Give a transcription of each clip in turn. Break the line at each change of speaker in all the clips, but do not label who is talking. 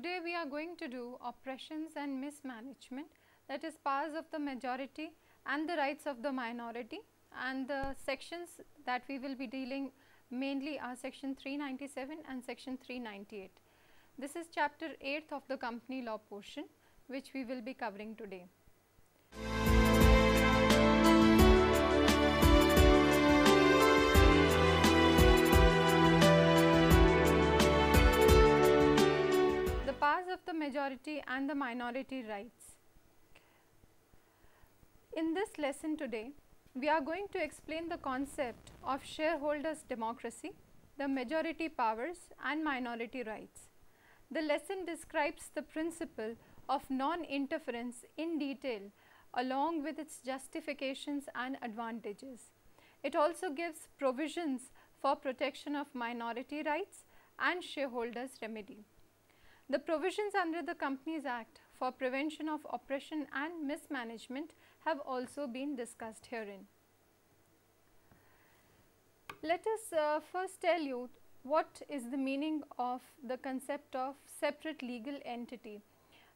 Today we are going to do oppressions and mismanagement, that is powers of the majority and the rights of the minority, and the sections that we will be dealing mainly are section 397 and section 398. This is chapter 8th of the company law portion which we will be covering today. The powers of the majority and the minority rights. In this lesson today, we are going to explain the concept of shareholders' democracy, the majority powers and minority rights. The lesson describes the principle of non-interference in detail along with its justifications and advantages. It also gives provisions for protection of minority rights and shareholders' remedy. The provisions under the Companies Act for prevention of oppression and mismanagement have also been discussed herein. Let us first tell you what is the meaning of the concept of separate legal entity.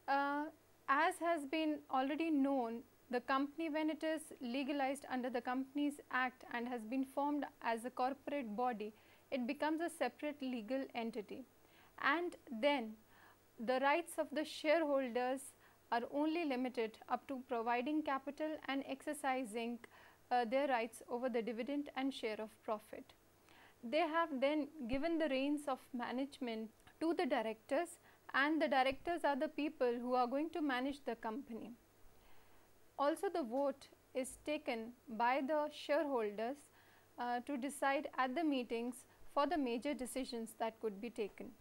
As has been already known, the company, when it is legalized under the Companies Act and has been formed as a corporate body, it becomes a separate legal entity, and then the rights of the shareholders are only limited up to providing capital and exercising their rights over the dividend and share of profit. They have then given the reins of management to the directors, and the directors are the people who are going to manage the company. Also, the vote is taken by the shareholders to decide at the meetings for the major decisions that could be taken.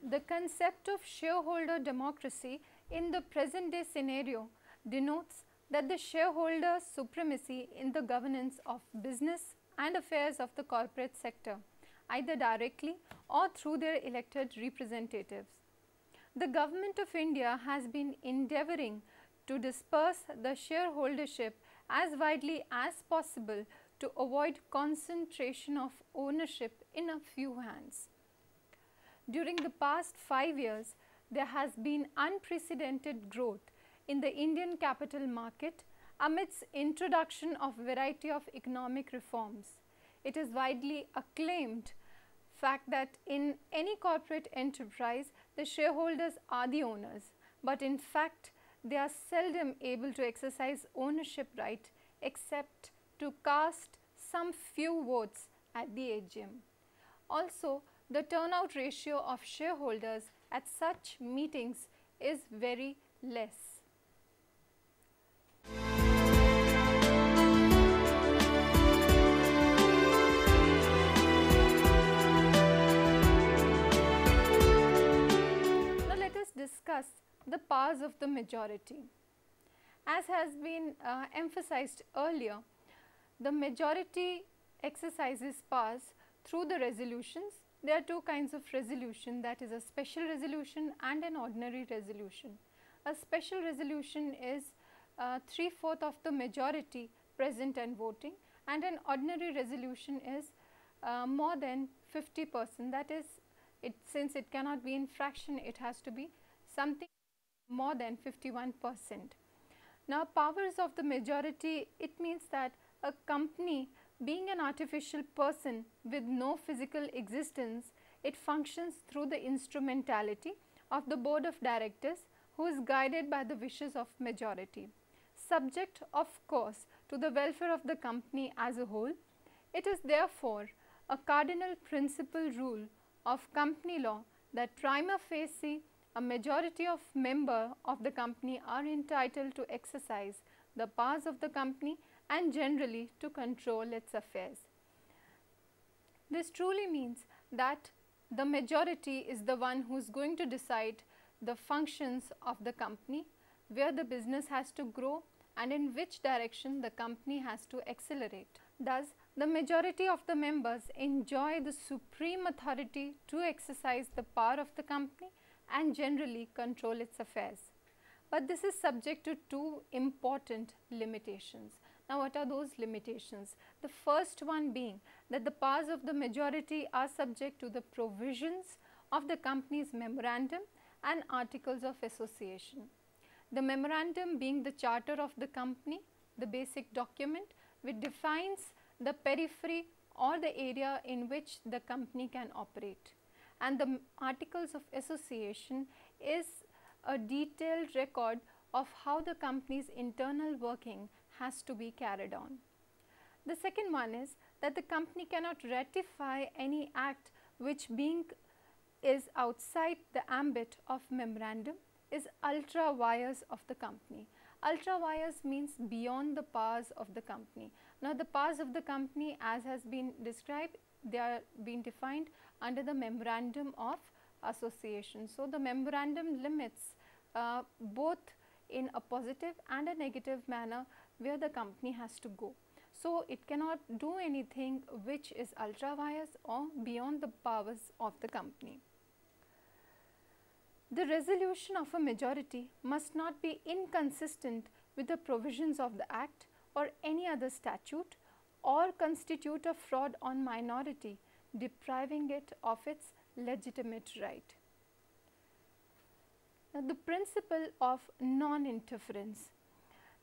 The concept of shareholder democracy in the present day scenario denotes that the shareholder supremacy in the governance of business and affairs of the corporate sector, either directly or through their elected representatives. The Government of India has been endeavoring to disperse the shareholdership as widely as possible to avoid concentration of ownership in a few hands. During the past 5 years, there has been unprecedented growth in the Indian capital market amidst introduction of variety of economic reforms. It is widely acclaimed fact that in any corporate enterprise, the shareholders are the owners, but in fact, they are seldom able to exercise ownership right except to cast some few votes at the AGM. Also, the turnout ratio of shareholders at such meetings is very less. Now let us discuss the powers of the majority. As has been emphasized earlier, the majority exercises powers through the resolutions. There are two kinds of resolution, that is a special resolution and an ordinary resolution. A special resolution is 3/4 of the majority present and voting, and an ordinary resolution is more than 50%, that is, since it cannot be in fraction, it has to be something more than 51%. Now, powers of the majority, it means that a company being an artificial person with no physical existence, it functions through the instrumentality of the board of directors, who is guided by the wishes of majority. Subject, of course, to the welfare of the company as a whole, it is therefore a cardinal principal rule of company law that prima facie a majority of members of the company are entitled to exercise the powers of the company and generally to control its affairs. This truly means that the majority is the one who is going to decide the functions of the company, where the business has to grow and in which direction the company has to accelerate. Thus, the majority of the members enjoy the supreme authority to exercise the power of the company and generally control its affairs. But this is subject to two important limitations. Now, what are those limitations? The first one being that the powers of the majority are subject to the provisions of the company's memorandum and articles of association. The memorandum being the charter of the company, the basic document which defines the periphery or the area in which the company can operate, and the articles of association is a detailed record of how the company's internal working has to be carried on. The second one is that the company cannot ratify any act which being is outside the ambit of memorandum is ultra vires of the company. Ultra vires means beyond the powers of the company. Now, the powers of the company, as has been described, they are being defined under the memorandum of association. So, the memorandum limits both in a positive and a negative manner where the company has to go. So, it cannot do anything which is ultra vires or beyond the powers of the company. The resolution of a majority must not be inconsistent with the provisions of the Act or any other statute, or constitute a fraud on minority, depriving it of its legitimate right. Now, the principle of non-interference.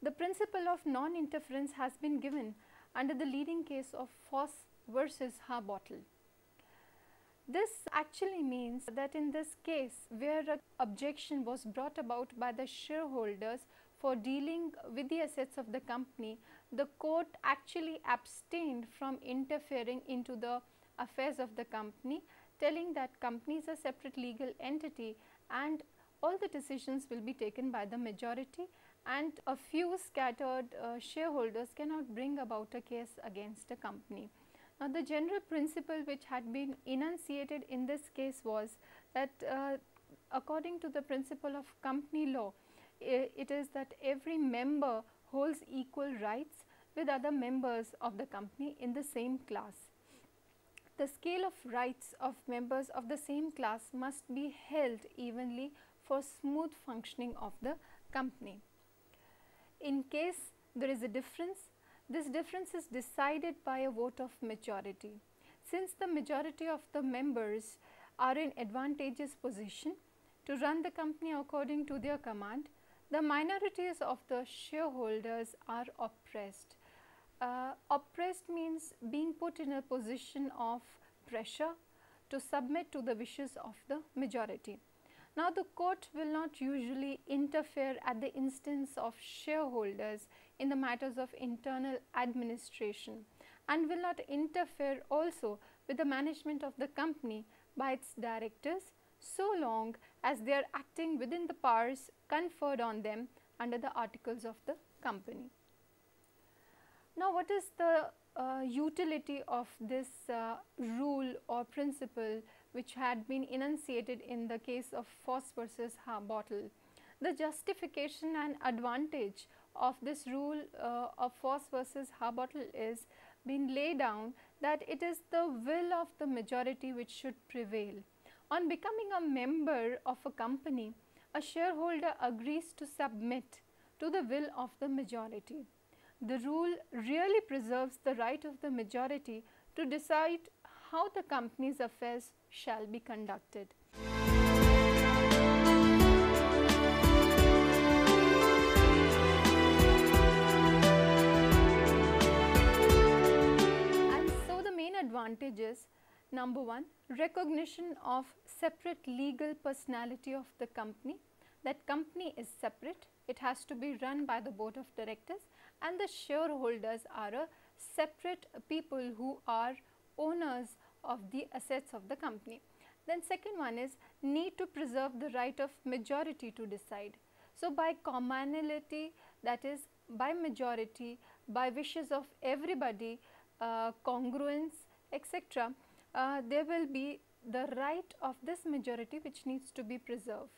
The principle of non-interference has been given under the leading case of Foss versus Harbottle. This actually means that in this case, where an objection was brought about by the shareholders for dealing with the assets of the company, the court actually abstained from interfering into the affairs of the company, telling that company is a separate legal entity and all the decisions will be taken by the majority, and a few scattered shareholders cannot bring about a case against a company. Now, the general principle which had been enunciated in this case was that according to the principle of company law, it is that every member holds equal rights with other members of the company in the same class. The scale of rights of members of the same class must be held evenly for smooth functioning of the company. In case there is a difference, this difference is decided by a vote of majority. Since the majority of the members are in advantageous position to run the company according to their command, the minorities of the shareholders are oppressed. Oppressed means being put in a position of pressure to submit to the wishes of the majority. Now, the court will not usually interfere at the instance of shareholders in the matters of internal administration, and will not interfere also with the management of the company by its directors, so long as they are acting within the powers conferred on them under the articles of the company. Now, what is the utility of this rule or principle which had been enunciated in the case of Foss versus Harbottle? The justification and advantage of this rule of Foss versus Harbottle is being laid down that it is the will of the majority which should prevail. On becoming a member of a company, a shareholder agrees to submit to the will of the majority. The rule really preserves the right of the majority to decide how the company's affairs shall be conducted. And so the main advantages: number one, recognition of separate legal personality of the company. That company is separate, it has to be run by the board of directors, and the shareholders are a separate people who are owners of the assets of the company. Then second one is need to preserve the right of majority to decide. So, by commonality, that is by majority, by wishes of everybody, congruence, etc., there will be the right of this majority which needs to be preserved.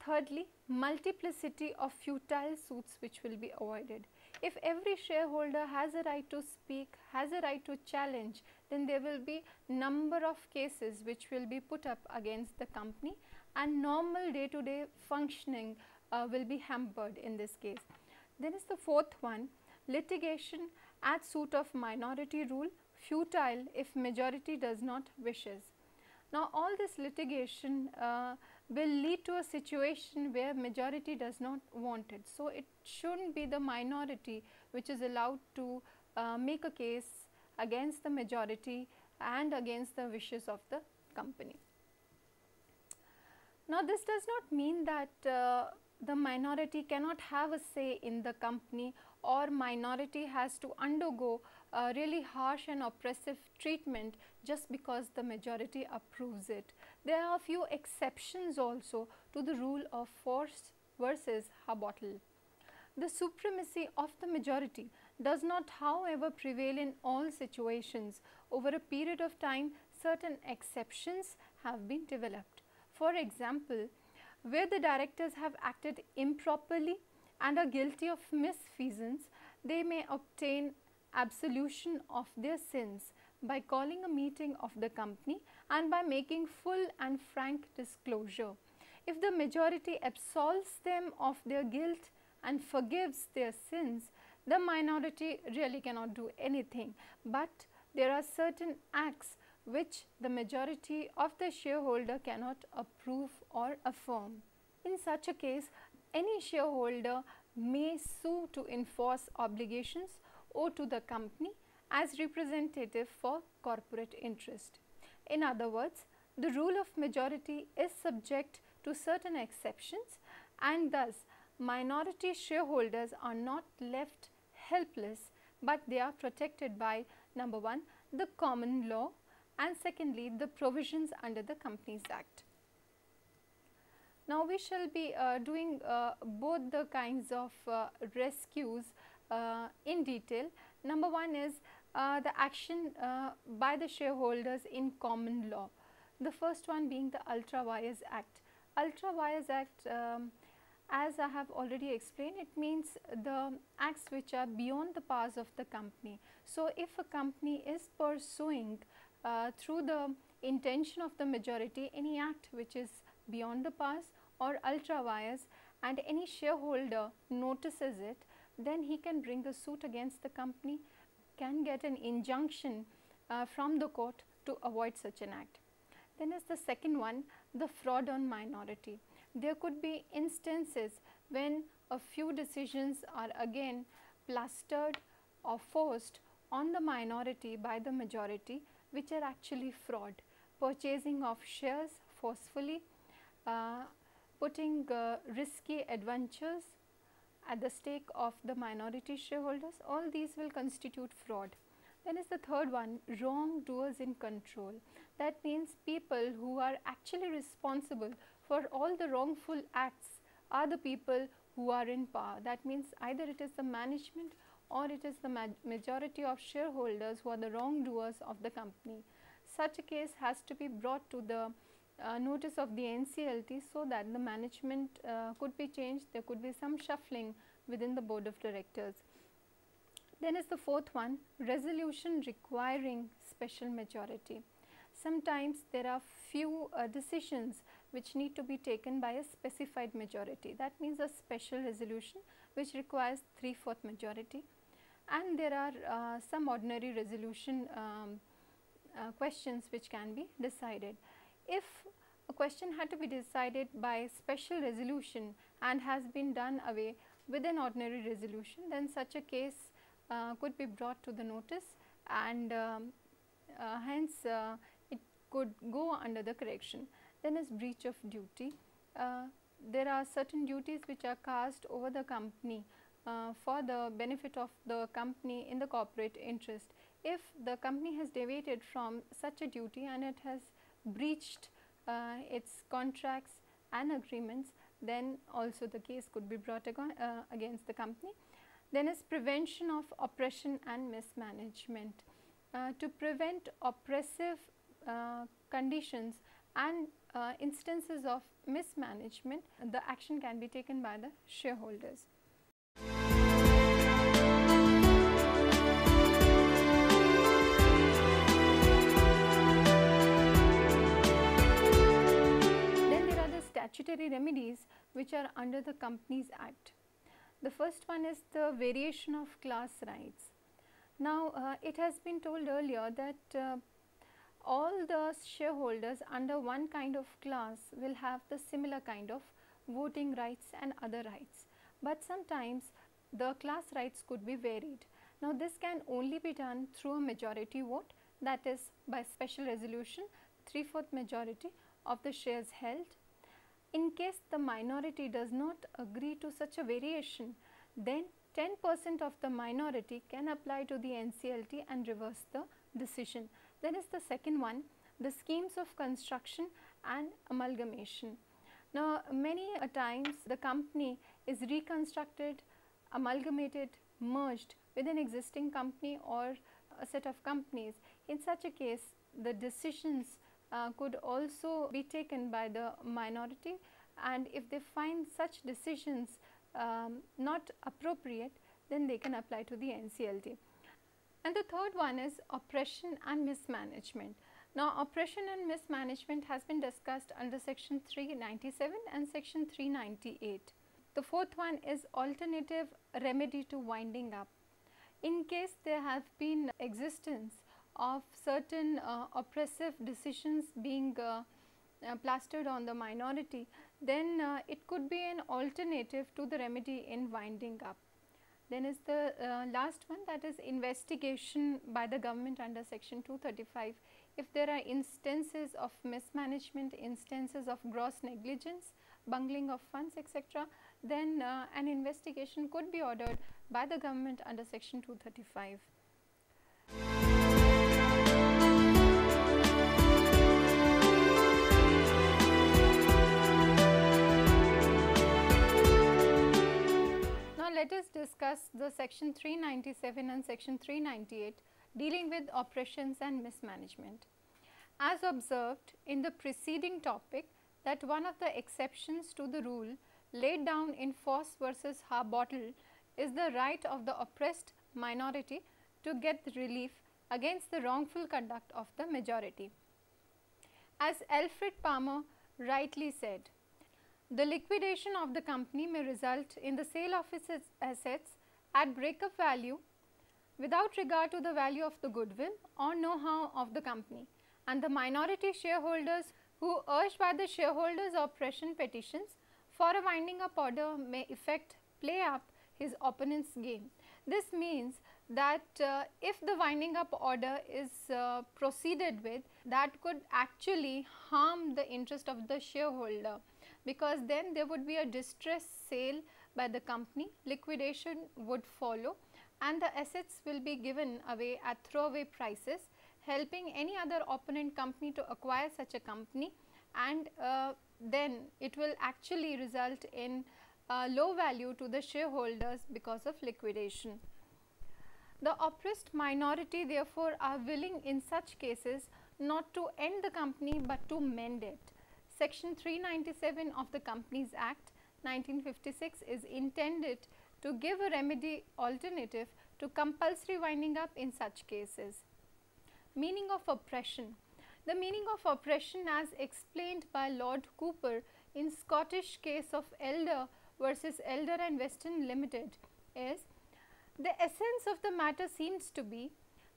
Thirdly, multiplicity of futile suits which will be avoided. If every shareholder has a right to speak, has a right to challenge, then there will be number of cases which will be put up against the company, and normal day-to-day functioning will be hampered in this case. Then is the fourth one, litigation at suit of minority rule, futile if majority does not wishes. Now, all this litigation will lead to a situation where majority does not want it. So, it should not be the minority which is allowed to make a case against the majority and against the wishes of the company. Now, this does not mean that the minority cannot have a say in the company, or minority has to undergo really harsh and oppressive treatment just because the majority approves it. There are a few exceptions also to the rule of force versus habottle. The supremacy of the majority does not, however, prevail in all situations. Over a period of time, certain exceptions have been developed. For example, where the directors have acted improperly and are guilty of misfeasance, they may obtain absolution of their sins by calling a meeting of the company and by making full and frank disclosure. If the majority absolves them of their guilt and forgives their sins, the minority really cannot do anything, but there are certain acts which the majority of the shareholder cannot approve or affirm. In such a case, any shareholder may sue to enforce obligations owed to the company as representative for corporate interest. In other words, the rule of majority is subject to certain exceptions, and thus minority shareholders are not left helpless, but they are protected by number 1, the common law, and secondly, the provisions under the Companies Act. Now, we shall be doing both the kinds of rescues in detail. Number 1 is the action by the shareholders in common law. The first one being the Ultra Vires Act. Ultra Vires Act, as I have already explained, it means the acts which are beyond the powers of the company. So, if a company is pursuing through the intention of the majority any act which is beyond the powers or ultra vires, and any shareholder notices it, then he can bring a suit against the company, can get an injunction from the court to avoid such an act. Then is the second one, the fraud on minority. There could be instances when a few decisions are again plastered or forced on the minority by the majority, which are actually fraud. Purchasing of shares forcefully, putting risky adventures at the stake of the minority shareholders, all these will constitute fraud. Then is the third one, wrongdoers in control. That means people who are actually responsible for all the wrongful acts are the people who are in power. That means either it is the management or it is the majority of shareholders who are the wrongdoers of the company. Such a case has to be brought to the notice of the NCLT so that the management could be changed, there could be some shuffling within the board of directors. Then is the fourth one, resolution requiring special majority. Sometimes there are few decisions which need to be taken by a specified majority. That means a special resolution which requires 3/4 majority, and there are some ordinary resolution questions which can be decided. If a question had to be decided by special resolution and has been done away with an ordinary resolution, then such a case could be brought to the notice, and hence it could go under the correction. Then is breach of duty. There are certain duties which are cast over the company for the benefit of the company in the corporate interest. If the company has deviated from such a duty and it has breached its contracts and agreements, then also the case could be brought against the company. Then is prevention of oppression and mismanagement. To prevent oppressive conditions and instances of mismanagement, the action can be taken by the shareholders. Then there are the statutory remedies which are under the Companies Act. The first one is the variation of class rights. Now, it has been told earlier that all the shareholders under one kind of class will have the similar kind of voting rights and other rights, but sometimes the class rights could be varied. Now, this can only be done through a majority vote, that is by special resolution 3/4 majority of the shares held. In case the minority does not agree to such a variation, then 10% of the minority can apply to the NCLT and reverse the decision. Then is the second one, the schemes of construction and amalgamation. Now, many a times the company is reconstructed, amalgamated, merged with an existing company or a set of companies. In such a case, the decisions could also be taken by the minority, and if they find such decisions not appropriate, then they can apply to the NCLT. And the third one is oppression and mismanagement. Now, oppression and mismanagement has been discussed under section 397 and section 398. The fourth one is alternative remedy to winding up. In case there have been existence of certain oppressive decisions being plastered on the minority, then it could be an alternative to the remedy in winding up. Then is the last one, that is investigation by the government under section 235. If there are instances of mismanagement, instances of gross negligence, bungling of funds, etc., then an investigation could be ordered by the government under section 235. Now, let us discuss the section 397 and section 398 dealing with oppressions and mismanagement. As observed in the preceding topic, that one of the exceptions to the rule laid down in Foss versus Harbottle is the right of the oppressed minority to get relief against the wrongful conduct of the majority. As Alfred Palmer rightly said, the liquidation of the company may result in the sale of its assets at break-up value without regard to the value of the goodwill or know-how of the company, and the minority shareholders who urged by the shareholders' oppression petitions for a winding up order may effect play up his opponent's game. This means that if the winding up order is proceeded with, that could actually harm the interest of the shareholder, because then there would be a distressed sale by the company, liquidation would follow, and the assets will be given away at throwaway prices, helping any other opponent company to acquire such a company, and then it will actually result in low value to the shareholders because of liquidation. The oppressed minority therefore are willing in such cases not to end the company but to mend it. Section 397 of the Companies Act 1956 is intended to give a remedy alternative to compulsory winding up in such cases. Meaning of oppression. The meaning of oppression as explained by Lord Cooper in Scottish case of Elder versus Elder and Western Limited is, the essence of the matter seems to be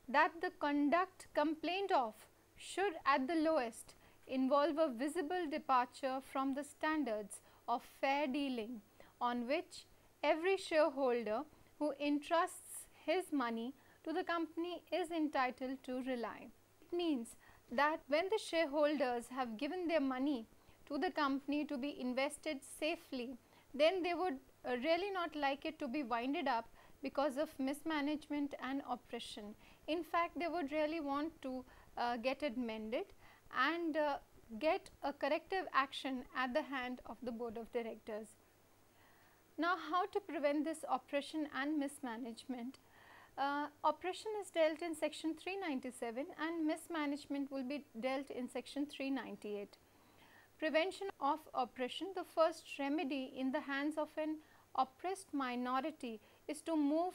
that the conduct complained of should at the lowest involve a visible departure from the standards of fair dealing on which every shareholder who entrusts his money to the company is entitled to rely. It means that when the shareholders have given their money to the company to be invested safely, then they would really not like it to be winded up because of mismanagement and oppression. In fact, they would really want to get it mended and get a corrective action at the hand of the board of directors. Now, how to prevent this oppression and mismanagement? Oppression is dealt in section 397 and mismanagement will be dealt in section 398. Prevention of oppression. The first remedy in the hands of an oppressed minority is to move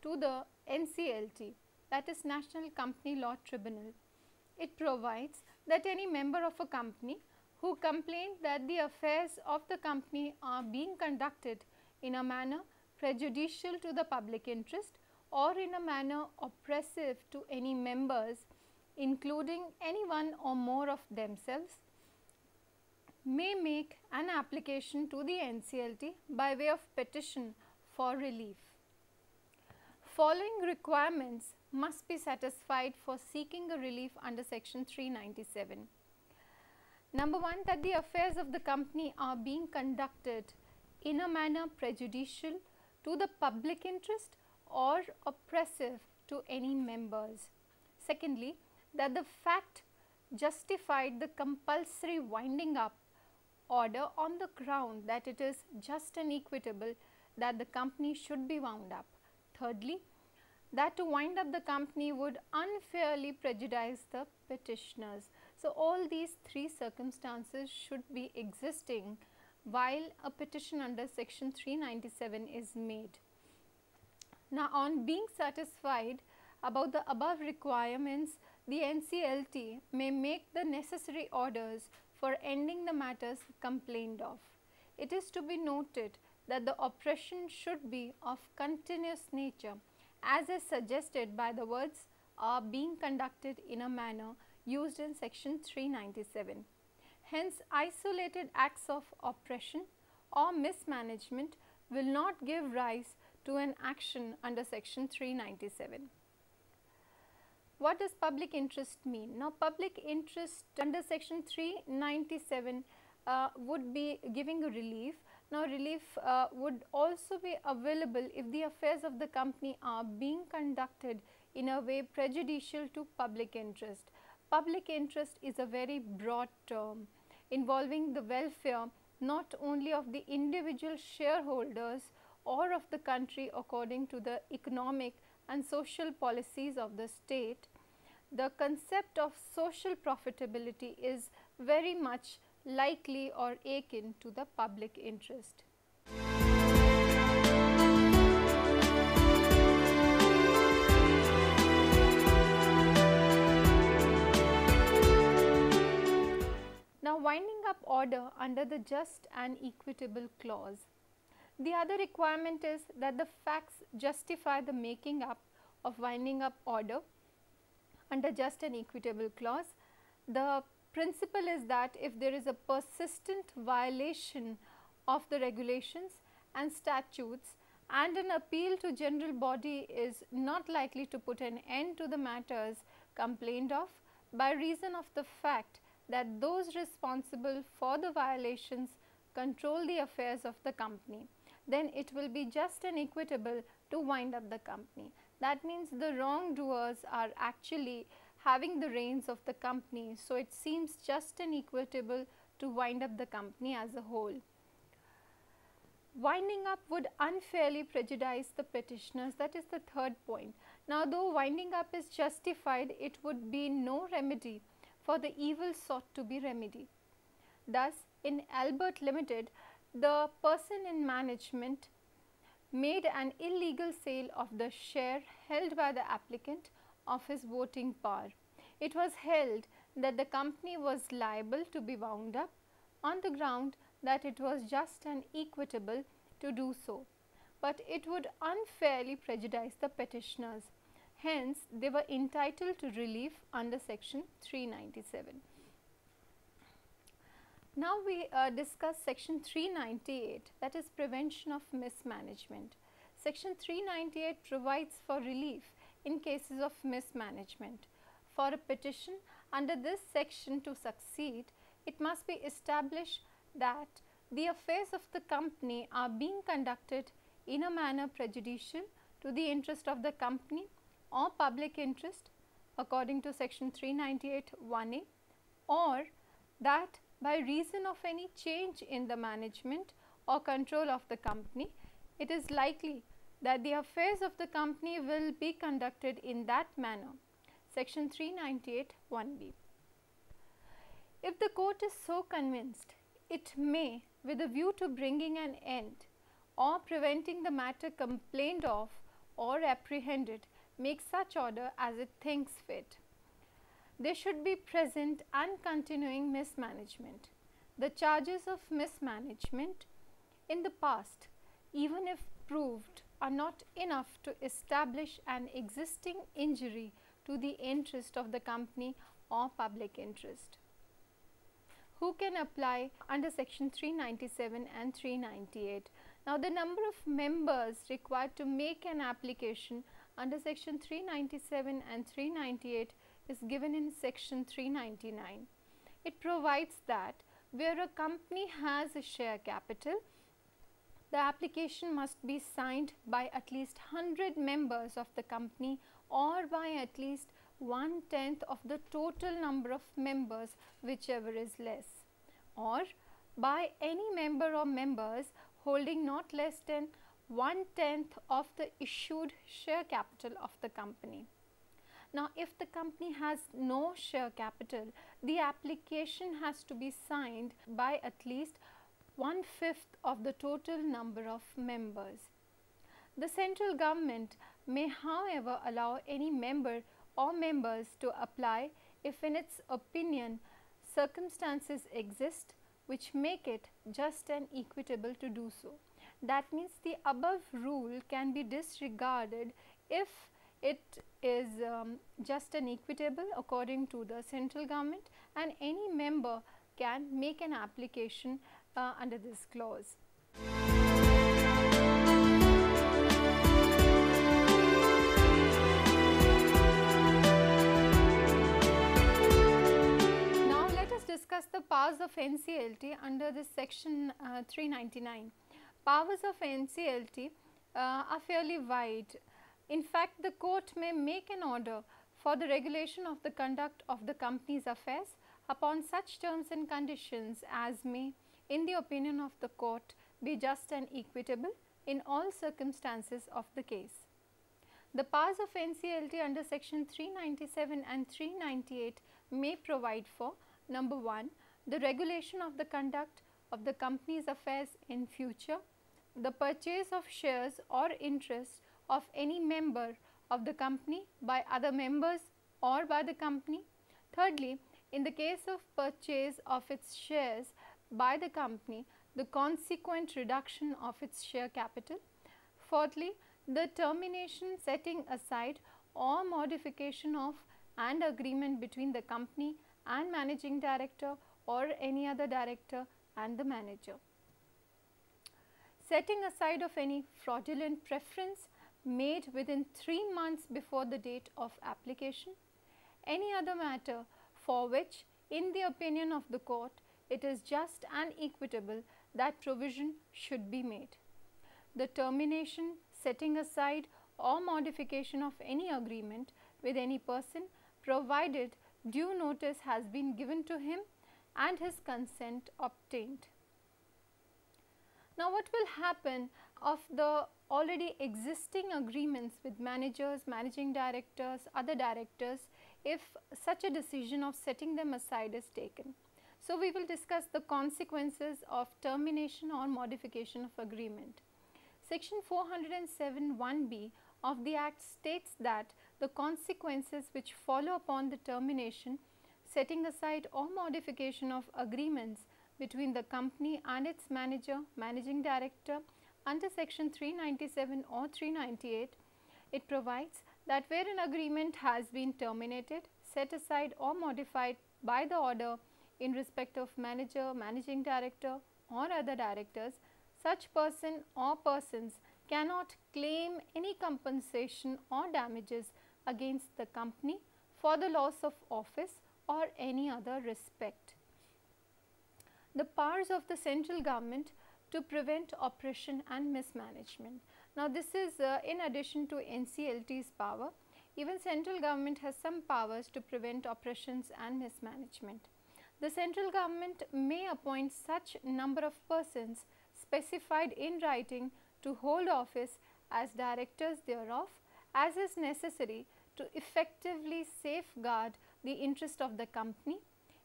to the NCLT, that is National Company Law Tribunal. It provides that any member of a company who complained that the affairs of the company are being conducted in a manner prejudicial to the public interest or in a manner oppressive to any members including any one or more of themselves, may make an application to the NCLT by way of petition for relief. Following requirements must be satisfied for seeking a relief under section 397. Number 1, that the affairs of the company are being conducted in a manner prejudicial to the public interest or oppressive to any members. Secondly, that the fact justified the compulsory winding up order on the ground that it is just and equitable that the company should be wound up. Thirdly, that to wind up the company would unfairly prejudice the petitioners. So, all these three circumstances should be existing while a petition under section 397 is made. Now, on being satisfied about the above requirements, the NCLT may make the necessary orders for ending the matters complained of. It is to be noted that the oppression should be of continuous nature, as is suggested by the words are being conducted in a manner used in section 397. Hence, isolated acts of oppression or mismanagement will not give rise to an action under section 397. What does public interest mean? Now, public interest under section 397 would be giving a relief. Now, relief would also be available if the affairs of the company are being conducted in a way prejudicial to public interest. Public interest is a very broad term involving the welfare not only of the individual shareholders or of the country according to the economic and social policies of the state. The concept of social profitability is very much likely or akin to the public interest. Now, winding up order under the just and equitable clause. The other requirement is that the facts justify the making up of winding up order under just and equitable clause. The principle is that if there is a persistent violation of the regulations and statutes and an appeal to general body is not likely to put an end to the matters complained of by reason of the fact that those responsible for the violations control the affairs of the company, then it will be just and equitable to wind up the company. That means the wrongdoers are actually having the reins of the company, so it seems just and equitable to wind up the company as a whole. Winding up would unfairly prejudice the petitioners, that is the third point. Now, though winding up is justified, it would be no remedy for the evil sought to be remedied. Thus, in Albert Limited, the person in management made an illegal sale of the share held by the applicant of his voting power. It was held that the company was liable to be wound up on the ground that it was just and equitable to do so, but it would unfairly prejudice the petitioners. Hence, they were entitled to relief under section 397. Now, we discuss section 398, that is prevention of mismanagement. Section 398 provides for relief in cases of mismanagement. For a petition under this section to succeed, it must be established that the affairs of the company are being conducted in a manner prejudicial to the interest of the company or public interest according to section 398 1A, or that by reason of any change in the management or control of the company, it is likely that the affairs of the company will be conducted in that manner, section 398 1B. If the court is so convinced, it may, with a view to bringing an end or preventing the matter complained of or apprehended, make such order as it thinks fit. There should be present and continuing mismanagement. The charges of mismanagement in the past, even if proved, are not enough to establish an existing injury to the interest of the company or public interest. Who can apply under section 397 and 398? Now, the number of members required to make an application under section 397 and 398 is given in section 399. It provides that where a company has a share capital, the application must be signed by at least 100 members of the company or by at least 1/10 of the total number of members, whichever is less, or by any member or members holding not less than 1/10 of the issued share capital of the company. Now, if the company has no share capital, the application has to be signed by at least 1/5 of the total number of members. The central government may, however, allow any member or members to apply if in its opinion circumstances exist which make it just and equitable to do so. That means the above rule can be disregarded if it is just and equitable according to the central government, and any member can make an application under this clause. Now, let us discuss the powers of NCLT under this section 399. Powers of NCLT are fairly wide. In fact, the court may make an order for the regulation of the conduct of the company's affairs upon such terms and conditions as may, in the opinion of the court, be just and equitable in all circumstances of the case. The powers of NCLT under section 397 and 398 may provide for: number 1, the regulation of the conduct of the company's affairs in future, the purchase of shares or interest of any member of the company by other members or by the company. Thirdly, in the case of purchase of its shares by the company, the consequent reduction of its share capital. Fourthly, the termination, setting aside or modification of an agreement between the company and managing director or any other director and the manager. Setting aside of any fraudulent preference made within 3 months before the date of application. Any other matter for which, in the opinion of the court, it is just and equitable that provision should be made. The termination, setting aside or modification of any agreement with any person, provided due notice has been given to him and his consent obtained. Now, what will happen of the already existing agreements with managers, managing directors, other directors, if such a decision of setting them aside is taken? So, we will discuss the consequences of termination or modification of agreement. Section 407(1)(b) of the Act states that the consequences which follow upon the termination, setting aside or modification of agreements between the company and its manager, managing director under section 397 or 398, it provides that where an agreement has been terminated, set aside or modified by the order in respect of manager, managing director or other directors, such person or persons cannot claim any compensation or damages against the company for the loss of office or any other respect. The powers of the central government to prevent oppression and mismanagement. Now, this is in addition to NCLT's power. Even central government has some powers to prevent oppressions and mismanagement. The central government may appoint such number of persons specified in writing to hold office as directors thereof as is necessary to effectively safeguard the interest of the company,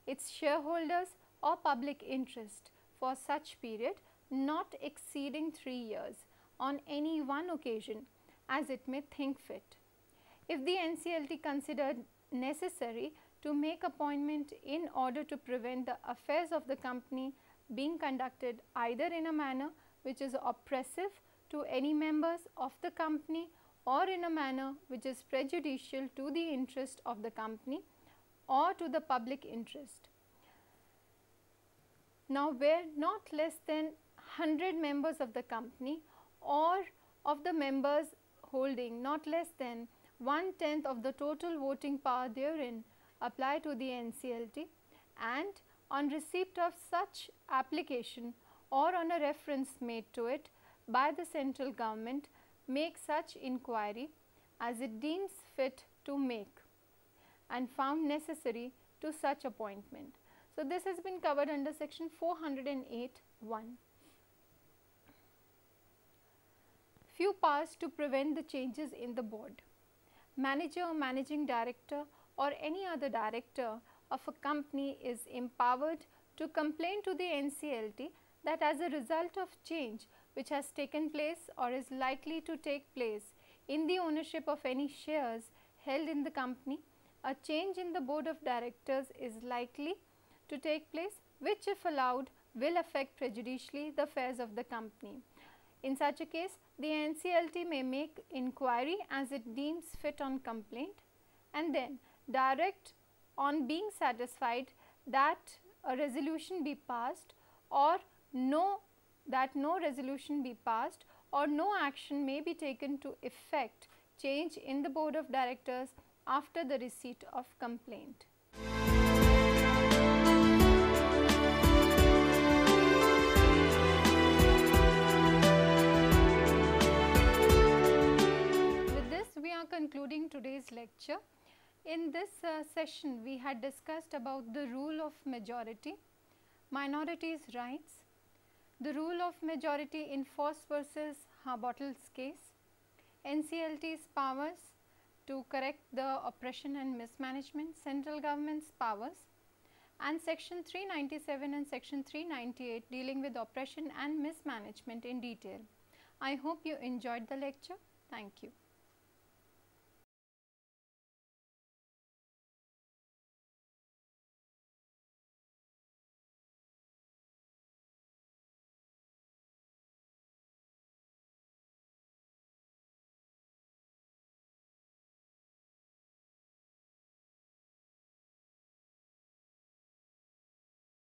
its shareholders or public interest for such period not exceeding 3 years on any one occasion as it may think fit. If the NCLT considered necessary to make appointment in order to prevent the affairs of the company being conducted either in a manner which is oppressive to any members of the company or in a manner which is prejudicial to the interest of the company or to the public interest. Now, where not less than 100 members of the company or of the members holding not less than 1/10 of the total voting power therein apply to the NCLT, and on receipt of such application or on a reference made to it by the central government, make such inquiry as it deems fit to make and found necessary to such appointment. So, this has been covered under section 408(1). Few powers to prevent the changes in the board. Manager or managing director or any other director of a company is empowered to complain to the NCLT that as a result of change which has taken place or is likely to take place in the ownership of any shares held in the company, a change in the board of directors is likely to take place, which if allowed will affect prejudicially the affairs of the company. In such a case, the NCLT may make inquiry as it deems fit on complaint, and then direct on being satisfied that a resolution be passed or no resolution be passed or no action may be taken to effect change in the board of directors after the receipt of complaint. With this, we are concluding today's lecture. In this session, we had discussed about the rule of majority, minorities' rights, the rule of majority in Foss versus Harbottle's case, NCLT's powers to correct the oppression and mismanagement, central government's powers, and section 397 and section 398 dealing with oppression and mismanagement in detail. I hope you enjoyed the lecture. Thank you.